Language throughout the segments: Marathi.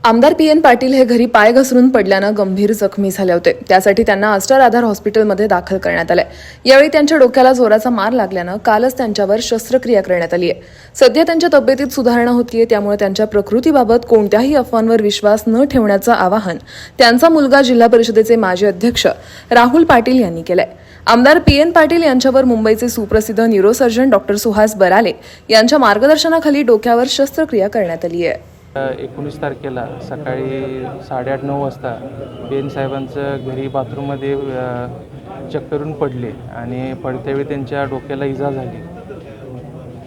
आमदार पी.एन. पाटील हे घरी पाय घसरून पडल्यानं गंभीर जखमी झाले होते. त्यासाठी त्यांना आस्टर आधार हॉस्पिटलमध्ये दाखल करण्यात आले. यावेळी त्यांच्या डोक्याला जोराचा मार लागल्यानं कालच त्यांच्यावर शस्त्रक्रिया करण्यात आली आहे. सध्या त्यांच्या तब्येतीत सुधारणा होतीये, त्यामुळे त्यांच्या प्रकृतीबाबत कोणत्याही अफवांवर विश्वास न ठेवण्याचं आवाहन त्यांचा मुलगा जिल्हा परिषदेचे माजी अध्यक्ष राहुल पाटील यांनी केलंय. आमदार पी.एन. पाटील यांच्यावर मुंबईचे सुप्रसिद्ध न्यूरोसर्जन डॉक्टर सुहास बराले यांच्या मार्गदर्शनाखाली डोक्यावर शस्त्रक्रिया करण्यात आली आहे. 19 तारखेला सकाळी 8:30-9 वाजता पी.एन. साहेबांचं घरी बाथरूममध्ये चक्करून पडले आणि पडत्यावेळी त्यांच्या डोक्याला इजा झाली.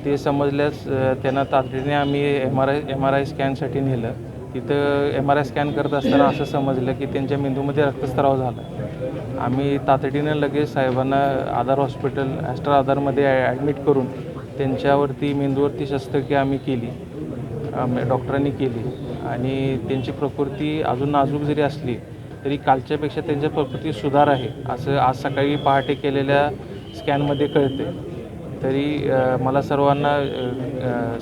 ते समजल्यास त्यांना तातडीने आम्ही एम आर आय स्कॅनसाठी नेलं. तिथं MRI स्कॅन करत असताना असं समजलं की त्यांच्या मेंदूमध्ये रक्तस्राव झाला. आम्ही तातडीनं लगेच साहेबांना आधार हॉस्पिटल ॲस्टर आधारमध्ये ॲडमिट करून त्यांच्यावरती मेंदूवरती शस्त्रक्रिया आम्ही केली, डॉक्टरांनी केली आणि त्यांची प्रकृती अजून नाजूक जरी असली तरी कालच्यापेक्षा त्यांच्या प्रकृती सुधार आहे असं आज सकाळी पहाटे केलेल्या स्कॅनमध्ये कळते. तरी मला सर्वांना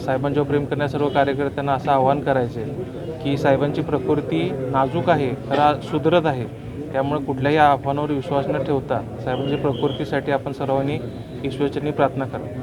साहेबांच्यावर प्रेम करणाऱ्या सर्व कार्यकर्त्यांना असं आवाहन करायचं आहे की साहेबांची प्रकृती नाजूक आहे, खरा सुधरत आहे. त्यामुळे कुठल्याही आव्हानावर विश्वास न ठेवता साहेबांच्या प्रकृतीसाठी आपण सर्वांनी ईश्वरचरणी प्रार्थना करावी.